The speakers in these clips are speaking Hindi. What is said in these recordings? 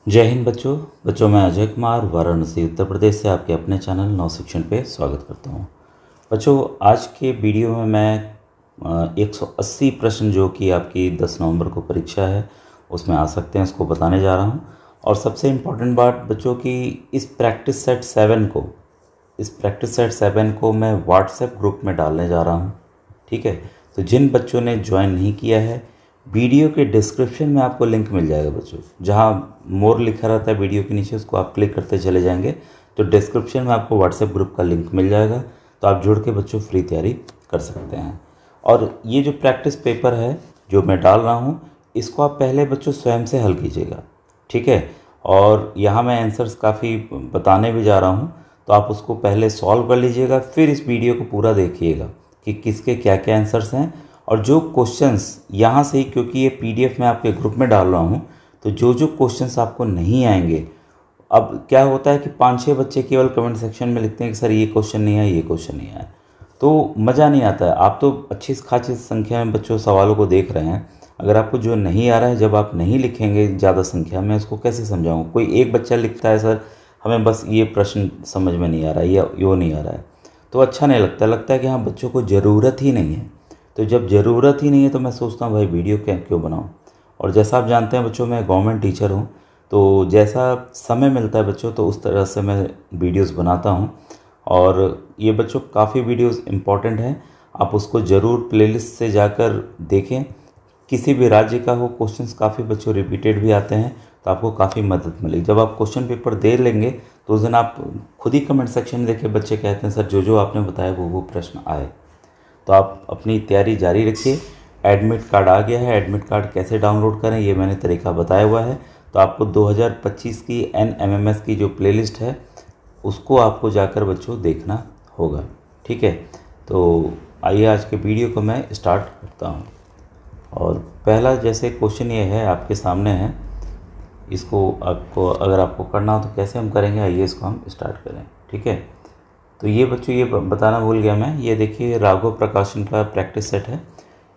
जय हिंद बच्चों। मैं अजय कुमार वाराणसी उत्तर प्रदेश से आपके अपने चैनल नव शिक्षण पे स्वागत करता हूँ। बच्चों, आज के वीडियो में मैं 180 प्रश्न जो कि आपकी 10 नवंबर को परीक्षा है उसमें आ सकते हैं उसको बताने जा रहा हूँ। और सबसे इम्पोर्टेंट बात बच्चों की इस प्रैक्टिस सेट 7 को मैं व्हाट्सएप ग्रुप में डालने जा रहा हूँ। ठीक है, तो जिन बच्चों ने ज्वाइन नहीं किया है, वीडियो के डिस्क्रिप्शन में आपको लिंक मिल जाएगा बच्चों, जहाँ मोर लिखा रहता है वीडियो के नीचे, उसको आप क्लिक करते चले जाएंगे तो डिस्क्रिप्शन में आपको व्हाट्सएप ग्रुप का लिंक मिल जाएगा। तो आप जुड़ के बच्चों फ्री तैयारी कर सकते हैं। और ये जो प्रैक्टिस पेपर है जो मैं डाल रहा हूँ, इसको आप पहले बच्चों स्वयं से हल कीजिएगा। ठीक है, और यहाँ मैं आंसर्स काफ़ी बताने भी जा रहा हूँ, तो आप उसको पहले सॉल्व कर लीजिएगा, फिर इस वीडियो को पूरा देखिएगा कि किसके क्या क्या आंसर्स हैं। और जो क्वेश्चंस यहाँ से ही, क्योंकि ये पीडीएफ मैं आपके ग्रुप में डाल रहा हूँ, तो जो क्वेश्चंस आपको नहीं आएंगे, अब क्या होता है कि 5-6 बच्चे केवल कमेंट सेक्शन में लिखते हैं कि सर ये क्वेश्चन नहीं आया, ये क्वेश्चन नहीं आया, तो मज़ा नहीं आता है। आप तो अच्छी खासी संख्या में बच्चों सवालों को देख रहे हैं, अगर आपको जो नहीं आ रहा है, जब आप नहीं लिखेंगे ज़्यादा संख्या में, उसको कैसे समझाऊँ। कोई एक बच्चा लिखता है सर हमें बस ये प्रश्न समझ में नहीं आ रहा है या यो नहीं आ रहा है, तो अच्छा नहीं लगता है कि हाँ बच्चों को ज़रूरत ही नहीं है। तो जब ज़रूरत ही नहीं है तो मैं सोचता हूँ भाई वीडियो क्यों बनाऊँ। और जैसा आप जानते हैं बच्चों, मैं गवर्नमेंट टीचर हूँ, तो जैसा समय मिलता है बच्चों तो उस तरह से मैं वीडियोस बनाता हूँ। और ये बच्चों काफ़ी वीडियोस इम्पॉर्टेंट हैं, आप उसको ज़रूर प्लेलिस्ट से जाकर देखें। किसी भी राज्य का हो, क्वेश्चंस काफ़ी बच्चों रिपीटेड भी आते हैं, तो आपको काफ़ी मदद मिलेगी। जब आप क्वेश्चन पेपर दे लेंगे तो उस दिन आप खुद ही कमेंट सेक्शन में देखिए, बच्चे कहते हैं सर जो आपने बताया वो प्रश्न आए। तो आप अपनी तैयारी जारी रखिए। एडमिट कार्ड आ गया है, एडमिट कार्ड कैसे डाउनलोड करें ये मैंने तरीका बताया हुआ है। तो आपको 2025 की NMMS की जो प्लेलिस्ट है उसको आपको जाकर बच्चों देखना होगा। ठीक है, तो आइए आज के वीडियो को मैं स्टार्ट करता हूँ। और पहला जैसे क्वेश्चन ये है आपके सामने है, इसको अगर आपको करना हो तो कैसे हम करेंगे, आइए इसको हम स्टार्ट करें। ठीक है, तो ये बच्चों ये बताना भूल गया मैं, ये देखिए राघव प्रकाशन का प्रैक्टिस सेट है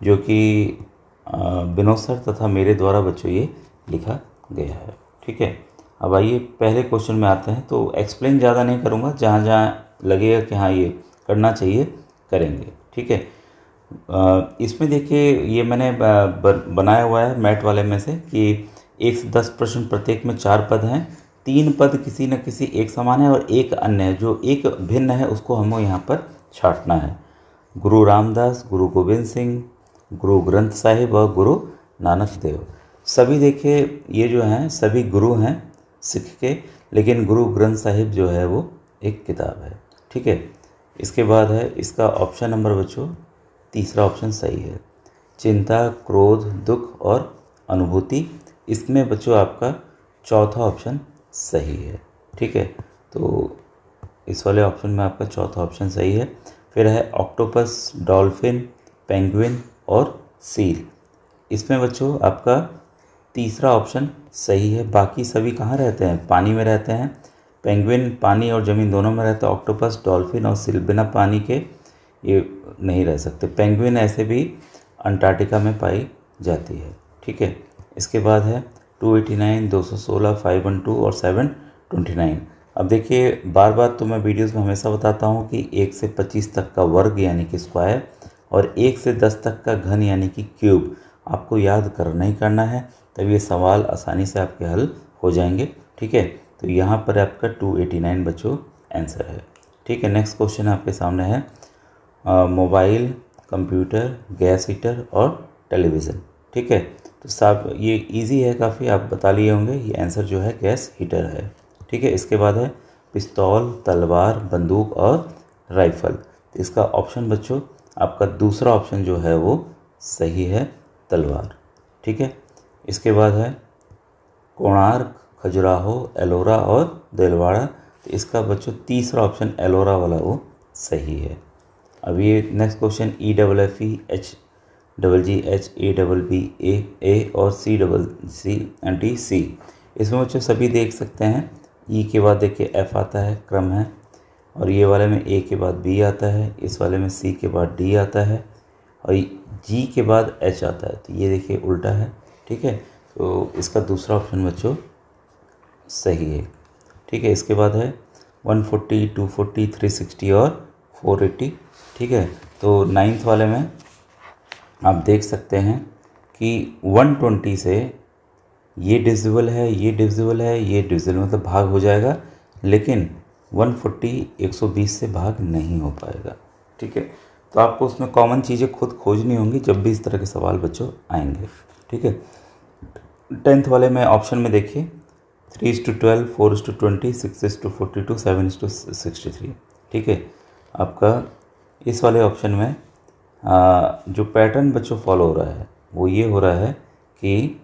जो कि विनोद सर तथा मेरे द्वारा बच्चों ये लिखा गया है। ठीक है, अब आइए पहले क्वेश्चन में आते हैं। तो एक्सप्लेन ज़्यादा नहीं करूँगा, जहाँ जहाँ लगेगा कि हाँ ये करना चाहिए करेंगे। ठीक है, इसमें देखिए ये मैंने बनाया हुआ है मैट वाले में से कि 1 से 10 प्रश्न, प्रत्येक में 4 पद हैं। 3 पद किसी न किसी एक समान है और एक अन्य है, जो एक भिन्न है उसको हमें यहाँ पर छांटना है। गुरु रामदास, गुरु गोविंद सिंह, गुरु ग्रंथ साहिब और गुरु नानक देव। सभी देखिए ये जो हैं सभी गुरु हैं सिख के, लेकिन गुरु ग्रंथ साहिब जो है वो एक किताब है। ठीक है, इसके बाद है इसका ऑप्शन नंबर बच्चों तीसरा ऑप्शन सही है। चिंता, क्रोध, दुख और अनुभूति, इसमें बच्चों आपका चौथा ऑप्शन सही है। ठीक है, तो इस वाले ऑप्शन में आपका चौथा ऑप्शन सही है। फिर है ऑक्टोपस, डॉल्फिन, पेंगुइन और सील, इसमें बच्चों आपका तीसरा ऑप्शन सही है। बाकी सभी कहाँ रहते हैं, पानी में रहते हैं। पेंगुइन पानी और ज़मीन दोनों में रहता है, ऑक्टोपस, डॉल्फिन और सील बिना पानी के ये नहीं रह सकते। पेंगुइन ऐसे भी अंटार्कटिका में पाई जाती है। ठीक है, इसके बाद है 289, 216, 512 और 729। अब देखिए बार बार तो मैं वीडियोस में हमेशा बताता हूँ कि 1 से 25 तक का वर्ग यानी कि स्क्वायर और 1 से 10 तक का घन यानी कि क्यूब आपको याद करना ही करना है, तब ये सवाल आसानी से आपके हल हो जाएंगे। ठीक है, तो यहाँ पर आपका 289 बच्चों आंसर है। ठीक है, नेक्स्ट क्वेश्चन आपके सामने है मोबाइल, कंप्यूटर, गैस हीटर और टेलीविज़न। ठीक है, तो साहब ये इजी है काफ़ी, आप बता लिए होंगे, ये आंसर जो है गैस हीटर है। ठीक है, इसके बाद है पिस्तौल, तलवार, बंदूक और राइफल। तो इसका ऑप्शन बच्चों आपका दूसरा ऑप्शन जो है वो सही है, तलवार। ठीक है, इसके बाद है कोणार्क, खजुराहो, एलोरा और दिलवाड़ा। तो इसका बच्चों तीसरा ऑप्शन एलोरा वाला वो सही है। अब ये नेक्स्ट क्वेश्चन EFFGGHABBA और CCCD, इसमें बच्चों सभी देख सकते हैं। ई के बाद देखिए F आता है, क्रम है, और ये वाले में A के बाद B आता है, इस वाले में C के बाद D आता है और G के बाद H आता है। तो ये देखिए उल्टा है। ठीक है, तो इसका दूसरा ऑप्शन बच्चों सही है। ठीक है, इसके बाद है 140, 240, 360 और 480। ठीक है, तो 9th वाले में आप देख सकते हैं कि 120 से ये डिविजिबल है, ये डिविजिबल है, ये डिविजिबल मतलब भाग हो जाएगा, लेकिन 140 120 से भाग नहीं हो पाएगा। ठीक है, तो आपको उसमें कॉमन चीज़ें खुद खोजनी होंगी जब भी इस तरह के सवाल बच्चों आएंगे। ठीक है, 10th वाले में ऑप्शन में देखिए 3:12, 4:20, 6:42, 7:63। ठीक है, आपका इस वाले ऑप्शन में जो पैटर्न बच्चों फॉलो हो रहा है वो ये हो रहा है कि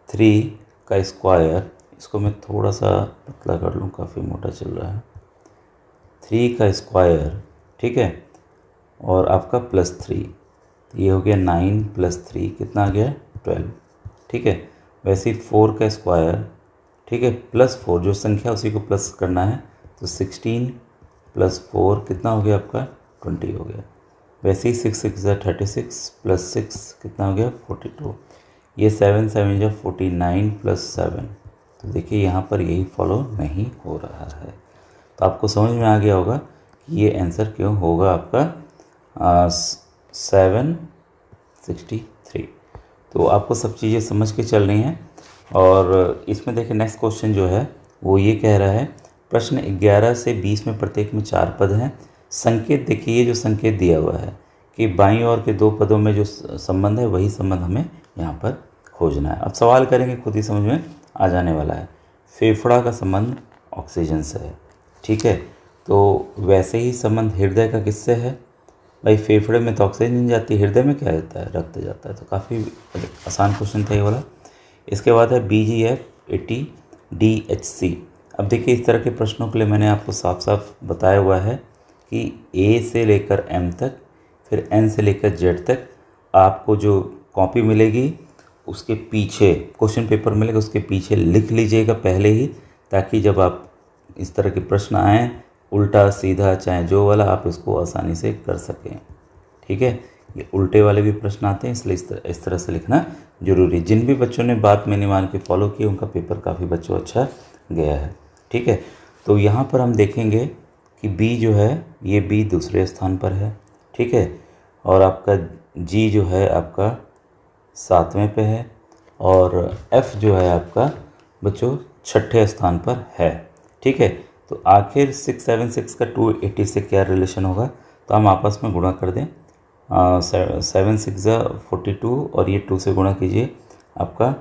3 का स्क्वायर, इसको मैं थोड़ा सा पतला कर लूँ, काफ़ी मोटा चल रहा है, 3 का स्क्वायर, ठीक है, और आपका +3, तो ये हो गया 9 + 3 कितना आ गया 12। ठीक है, वैसे ही 4 का स्क्वायर, ठीक है, +4 जो संख्या उसी को प्लस करना है, तो 16 + 4 कितना हो गया आपका 20 हो गया। वैसे ही 6 6 36 + 6 कितना हो गया 42। ये 7 7 49 + 7, तो देखिए यहाँ पर यही फॉलो नहीं हो रहा है। तो आपको समझ में आ गया होगा कि ये आंसर क्यों होगा आपका 763। तो आपको सब चीज़ें समझ के चल रही हैं। और इसमें देखिए नेक्स्ट क्वेश्चन जो है वो ये कह रहा है, प्रश्न 11 से 20 में प्रत्येक में 4 पद हैं। संकेत देखिए, ये जो संकेत दिया हुआ है कि बाईं ओर के 2 पदों में जो संबंध है वही संबंध हमें यहाँ पर खोजना है। अब सवाल करेंगे, खुद ही समझ में आ जाने वाला है। फेफड़ा का संबंध ऑक्सीजन से है, ठीक है, तो वैसे ही संबंध हृदय का किससे है? भाई फेफड़े में तो ऑक्सीजन नहीं जाती, हृदय में क्या जाता है? रक्त जाता है। तो काफ़ी आसान क्वेश्चन था ये वाला। इसके बाद है BGF 80 DHC। अब देखिए इस तरह के प्रश्नों के लिए मैंने आपको साफ साफ बताया हुआ है कि A से लेकर M तक, फिर N से लेकर Z तक आपको जो कॉपी मिलेगी उसके पीछे क्वेश्चन पेपर मिलेगा, उसके पीछे लिख लीजिएगा पहले ही, ताकि जब आप इस तरह के प्रश्न आएँ उल्टा सीधा चाहे जो वाला, आप इसको आसानी से कर सकें। ठीक है, ये उल्टे वाले भी प्रश्न आते हैं, इसलिए इस तरह से लिखना जरूरी है। जिन भी बच्चों ने बात मैंने मान के फॉलो की उनका पेपर काफ़ी बच्चों अच्छा गया है। ठीक है, तो यहाँ पर हम देखेंगे कि B जो है ये B दूसरे स्थान पर है, ठीक है, और आपका G जो है आपका 7वें पे है, और F जो है आपका बच्चों 6ठे स्थान पर है। ठीक है, तो आखिर 676 का 280 से क्या रिलेशन होगा? तो हम आपस में गुणा कर दें, 7 6 42 और ये 2 से गुणा कीजिए, आपका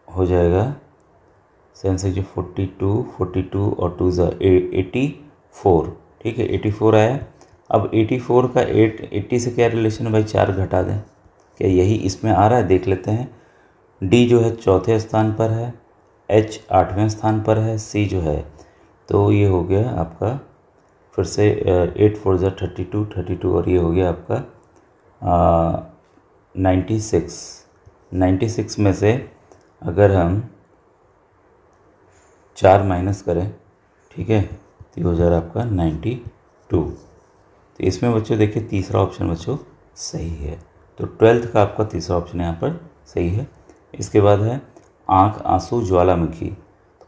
हो जाएगा 7 6 42, 42 और 2 84। ठीक है, 84 आया। अब 84 का 80 से क्या रिलेशन है भाई? 4 घटा दें, क्या यही इसमें आ रहा है? देख लेते हैं। D जो है 4थे स्थान पर है, H 8वें स्थान पर है, C जो है, तो ये हो गया आपका फिर से 8 4 32 32 और ये हो गया आपका 96 में से अगर हम 4 माइनस करें, ठीक है, तो ये हो जा रहा है आपका 92। तो इसमें बच्चों देखिए तीसरा ऑप्शन बच्चों सही है, तो 12th का आपका तीसरा ऑप्शन यहाँ पर सही है। इसके बाद है आँख आंसू ज्वालामुखी।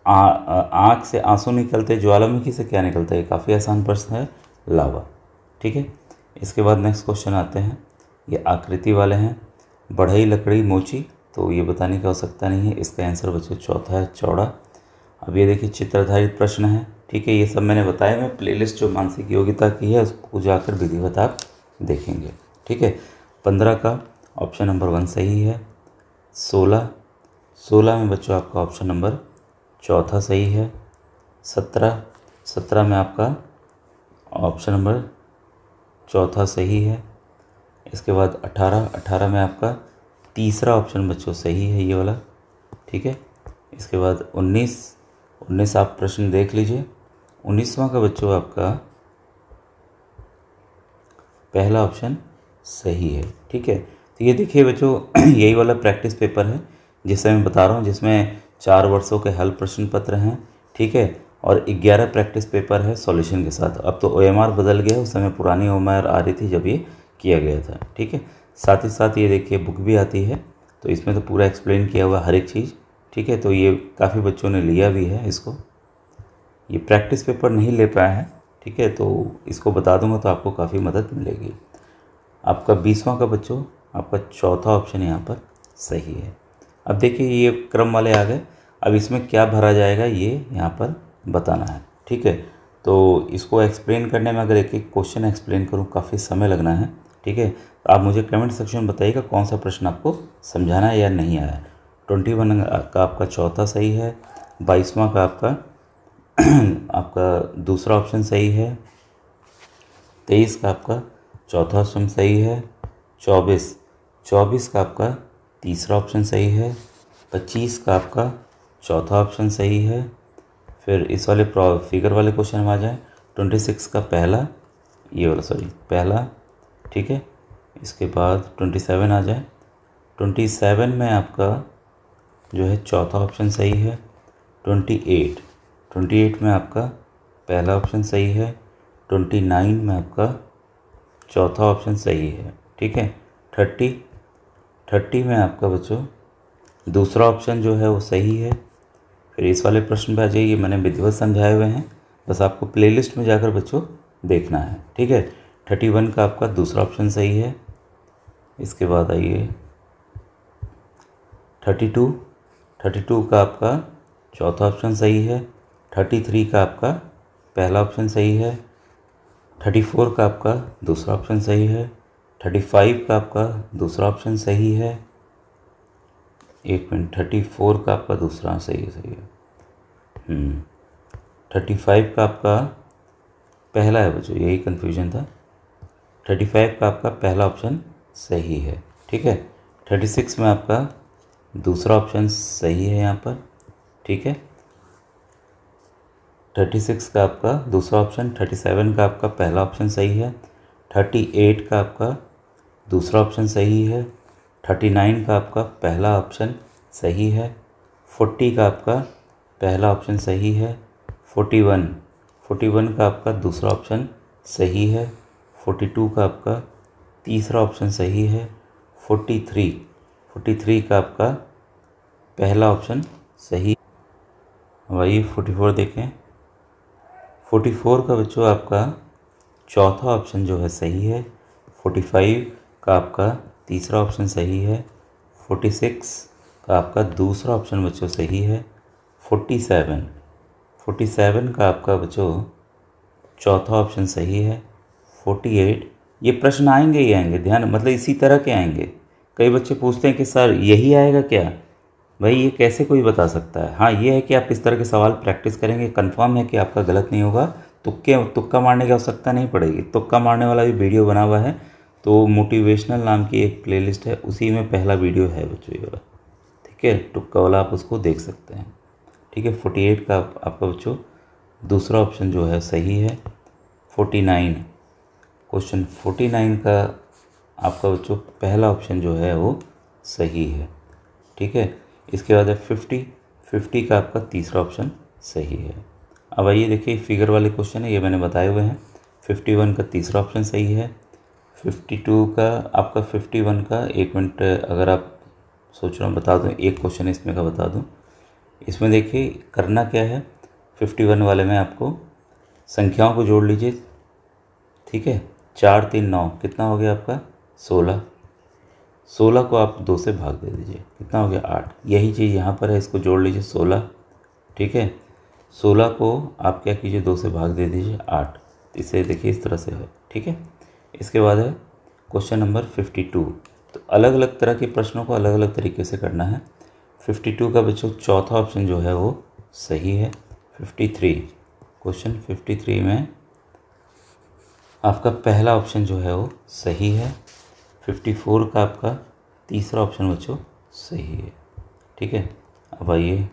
आँख से आंसू निकलते, ज्वालामुखी से क्या निकलता है? ये काफ़ी आसान प्रश्न है, लावा। ठीक है, इसके बाद नेक्स्ट क्वेश्चन आते हैं, ये आकृति वाले हैं। बढ़ई लकड़ी मोची, तो ये बताने की आवश्यकता नहीं है, इसका आंसर बच्चों चौथा है, चौड़ा। अब ये देखिए चित्राधारित प्रश्न है, ठीक है, ये सब मैंने बताया, मैं प्लेलिस्ट जो मानसिक योग्यता की है उसको जाकर विधिवत आप देखेंगे। ठीक है, 15 का ऑप्शन नंबर 1 सही है। 16 में बच्चों आपका ऑप्शन नंबर चौथा सही है। 17 में आपका ऑप्शन नंबर चौथा सही है। इसके बाद 18 में आपका तीसरा ऑप्शन बच्चों सही है, ये वाला। ठीक है, इसके बाद 19 आप प्रश्न देख लीजिए। 19वां का बच्चों आपका पहला ऑप्शन सही है। ठीक है, तो ये देखिए बच्चों यही वाला प्रैक्टिस पेपर है जिससे मैं बता रहा हूँ, जिसमें 4 वर्षों के हल प्रश्न पत्र हैं। ठीक है, और 11 प्रैक्टिस पेपर है सॉल्यूशन के साथ। अब तो OMR बदल गया, उस समय पुरानी OMR आ रही थी जब ये किया गया था। ठीक है, साथ ही साथ ये देखिए बुक भी आती है, तो इसमें तो पूरा एक्सप्लेन किया हुआ हर एक चीज़। ठीक। ठीक है। तो ये काफ़ी बच्चों ने लिया भी है इसको, ये प्रैक्टिस पेपर नहीं ले पाए हैं, ठीक है। तो इसको बता दूंगा तो आपको काफ़ी मदद मिलेगी। आपका 20वां का बच्चों आपका चौथा ऑप्शन यहाँ पर सही है। अब देखिए ये क्रम वाले आ गए, अब इसमें क्या भरा जाएगा ये यहाँ पर बताना है, ठीक है। तो इसको एक्सप्लेन करने में अगर एक एक क्वेश्चन एक्सप्लेन करूँ काफ़ी समय लगना है, ठीक है। तो आप मुझे कमेंट सेक्शन में बताइएगा कौन सा प्रश्न आपको समझाना है या नहीं आया। 21 का आपका चौथा सही है, 22वां का आपका दूसरा ऑप्शन सही है, 23 का आपका चौथा ऑप्शन सही है, 24 का आपका तीसरा ऑप्शन सही है, 25 का आपका चौथा ऑप्शन सही है। फिर इस वाले फिगर वाले क्वेश्चन में आ जाए, 26 का पहला, ये वाला सॉरी पहला, ठीक है। इसके बाद 27 आ जाए, 27 में आपका जो है चौथा ऑप्शन सही है। 28 में आपका पहला ऑप्शन सही है। 29 में आपका चौथा ऑप्शन सही है, ठीक है। 30 में आपका बच्चों दूसरा ऑप्शन जो है वो सही है। फिर इस वाले प्रश्न पे आ जाइए, मैंने विधिवत समझाए हुए हैं, बस आपको प्लेलिस्ट में जाकर बच्चों देखना है, ठीक है। 31 का आपका दूसरा ऑप्शन सही है। इसके बाद आइए 32 का आपका चौथा ऑप्शन सही है। 33 का आपका पहला ऑप्शन सही है। 34 का आपका दूसरा ऑप्शन सही है। 35 का आपका दूसरा ऑप्शन सही है। एक मिनट, 34 का आपका दूसरा सही है 35 का आपका पहला है बच्चों, यही कन्फ्यूजन था। 35 का आपका पहला ऑप्शन सही है, ठीक है। 36 में आपका दूसरा ऑप्शन सही है यहाँ पर, ठीक है। 36 का आपका दूसरा ऑप्शन, 37 का आपका पहला ऑप्शन सही है। 38 का आपका दूसरा ऑप्शन सही है। 39 का आपका पहला ऑप्शन सही है। 40 का आपका पहला ऑप्शन सही है। 41 का आपका दूसरा ऑप्शन सही है। 42 का आपका तीसरा ऑप्शन सही है। 43 का आपका पहला ऑप्शन सही। वही 44 देखें, 44 का बच्चों आपका चौथा ऑप्शन जो है सही है। 45 का आपका तीसरा ऑप्शन सही है। 46 का आपका दूसरा ऑप्शन बच्चों सही है। 47 का आपका बच्चों चौथा ऑप्शन सही है। 48, ये प्रश्न आएंगे ही आएंगे, ध्यान मतलब इसी तरह के आएंगे। कई बच्चे पूछते हैं कि सर यही आएगा क्या, भाई ये कैसे कोई बता सकता है। हाँ ये है कि आप इस तरह के सवाल प्रैक्टिस करेंगे, कंफर्म है कि आपका गलत नहीं होगा। तुक्का मारने की आवश्यकता नहीं पड़ेगी। तुक्का मारने वाला भी वीडियो बना हुआ है, तो मोटिवेशनल नाम की एक प्लेलिस्ट है, उसी में पहला वीडियो है बच्चों ये वाला, ठीक है। तुक्का वाला आप उसको देख सकते हैं, ठीक है। 48 का आपका बच्चों दूसरा ऑप्शन जो है सही है। 49 क्वेश्चन 49 का आपका बच्चों पहला ऑप्शन जो है वो सही है, ठीक है। इसके बाद है 50 का आपका तीसरा ऑप्शन सही है। अब आइए देखिए फिगर वाले क्वेश्चन है, ये मैंने बताए हुए हैं। 51 का तीसरा ऑप्शन सही है। 52 का आपका 51 का, एक मिनट अगर आप सोच रहे हो बता दूं, एक क्वेश्चन इसमें का बता दूं। इसमें देखिए करना क्या है, 51 वाले में आपको संख्याओं को जोड़ लीजिए, ठीक है। 4 3 9 कितना हो गया आपका 16 को आप 2 से भाग दे दीजिए, कितना हो गया 8। यही चीज़ यहाँ पर है, इसको जोड़ लीजिए 16, ठीक है। 16 को आप क्या कीजिए 2 से भाग दे दीजिए 8। इसे देखिए इस तरह से है, ठीक है। इसके बाद है क्वेश्चन नंबर 52। तो अलग अलग तरह के प्रश्नों को अलग अलग तरीके से करना है। 52 का बच्चों चौथा ऑप्शन जो है वो सही है। 53 क्वेश्चन 53 में आपका पहला ऑप्शन जो है वो सही है। 54 का आपका तीसरा ऑप्शन बच्चों सही है, ठीक है। अब आइए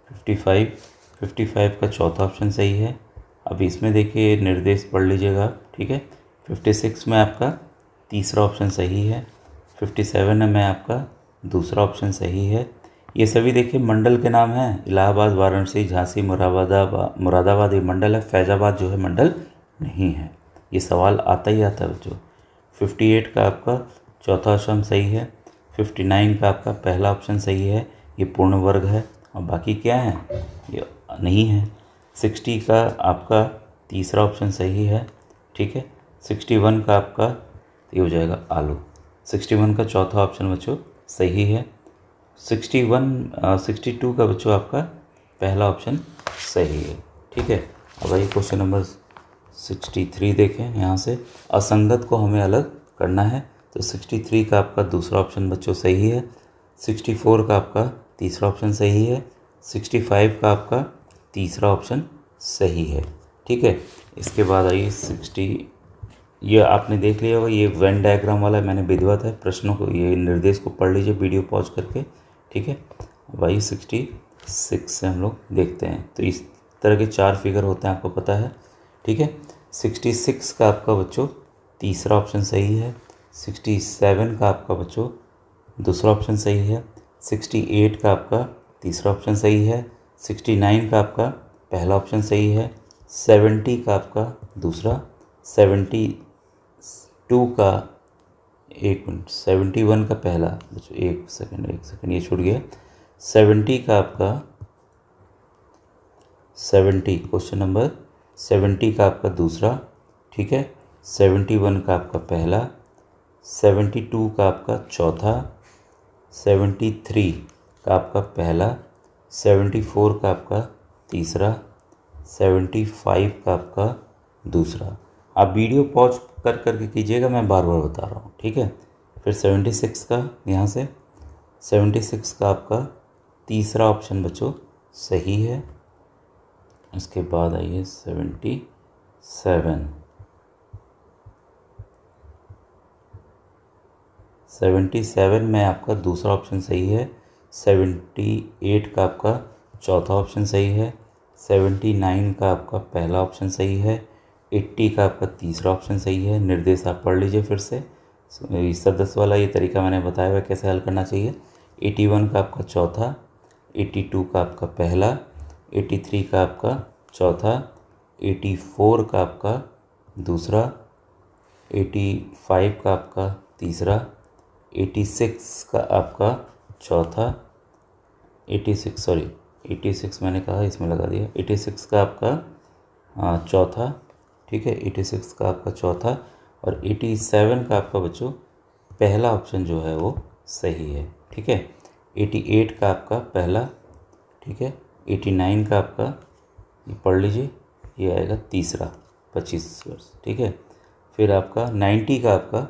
55 का चौथा ऑप्शन सही है। अब इसमें देखिए निर्देश पढ़ लीजिएगा, ठीक है। 56 में आपका तीसरा ऑप्शन सही है। 57 में आपका दूसरा ऑप्शन सही है। ये सभी देखिए मंडल के नाम हैं, इलाहाबाद, वाराणसी, झांसी, मुरादाबाद ये मंडल है, फैज़ाबाद जो है मंडल नहीं है। ये सवाल आता ही आता है बच्चों। 58 का आपका चौथा ऑप्शन सही है। 59 का आपका पहला ऑप्शन सही है। ये पूर्ण वर्ग है, और बाकी क्या है, ये नहीं है। 60 का आपका तीसरा ऑप्शन सही है, ठीक है। 61 का आपका ये हो जाएगा आलू। 61 का चौथा ऑप्शन बच्चों सही है। 62 का बच्चों आपका पहला ऑप्शन सही है, ठीक है। अब आइए क्वेश्चन नंबर 63 देखें। यहाँ से असंगत को हमें अलग करना है, तो 63 का आपका दूसरा ऑप्शन बच्चों सही है। 64 का आपका तीसरा ऑप्शन सही है। 65 का आपका तीसरा ऑप्शन सही है, ठीक है। इसके बाद आइए 60, ये आपने देख लिया होगा, ये वेन डायग्राम वाला मैंने विधिवत है, प्रश्नों को ये निर्देश को पढ़ लीजिए वीडियो पॉज करके, ठीक है। वही 66 से हम लोग देखते हैं। तो इस तरह के 4 फिगर होते हैं, आपको पता है, ठीक है। 66 का आपका बच्चों तीसरा ऑप्शन सही है। 67 का आपका बच्चों दूसरा ऑप्शन सही है। 68 का आपका तीसरा ऑप्शन सही है। 69 का आपका पहला ऑप्शन सही है। 70 का आपका दूसरा, 72 का 1 मिनट, 71 का पहला बच्चों, एक सेकंड ये छूट गया। 70 का आपका 70 क्वेश्चन नंबर 70 का आपका दूसरा, ठीक है। 71 का आपका पहला। 72 का आपका चौथा। 73 का आपका पहला। 74 का आपका तीसरा। 75 का आपका दूसरा। आप वीडियो पॉज कर करके कीजिएगा, मैं बार बार बता रहा हूँ, ठीक है। फिर 76 का यहाँ से 76 का आपका तीसरा ऑप्शन बच्चों सही है। इसके बाद आइए 77 में आपका दूसरा ऑप्शन सही है। 78 का आपका चौथा ऑप्शन सही है। 79 का आपका पहला ऑप्शन सही है। 80 का आपका तीसरा ऑप्शन सही है। निर्देश आप पढ़ लीजिए फिर से, सदस्य वाला ये तरीका मैंने बताया हुआ कैसे हल करना चाहिए। 81 का आपका चौथा। 82 का आपका पहला। 83 का आपका चौथा। 84 का आपका दूसरा। 85 का आपका तीसरा। 86 का आपका चौथा। 86 मैंने कहा, इसमें लगा दिया। 86 का आपका चौथा, ठीक है। 86 का आपका चौथा, और 87 का आपका बच्चों पहला ऑप्शन जो है वो सही है, ठीक है। 88 का आपका पहला, ठीक है। 89 का आपका, ये पढ़ लीजिए, ये आएगा तीसरा 25 वर्ष, ठीक है। फिर आपका 90 का आपका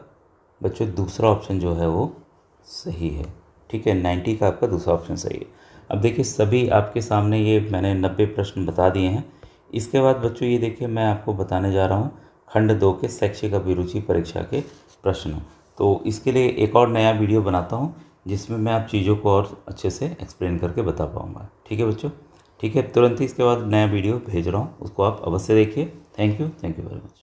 बच्चों दूसरा ऑप्शन जो है वो सही है, ठीक है। 90 का आपका दूसरा ऑप्शन सही है। अब देखिए सभी आपके सामने ये मैंने 90 प्रश्न बता दिए हैं। इसके बाद बच्चों ये देखिए मैं आपको बताने जा रहा हूँ खंड 2 के शैक्षिक अभिरुचि परीक्षा के प्रश्न। तो इसके लिए एक और नया वीडियो बनाता हूँ जिसमें मैं आप चीज़ों को और अच्छे से एक्सप्लेन करके बता पाऊँगा, ठीक है बच्चों, ठीक है। तुरंत ही इसके बाद नया वीडियो भेज रहा हूँ, उसको आप अवश्य देखिए। Thank you very much.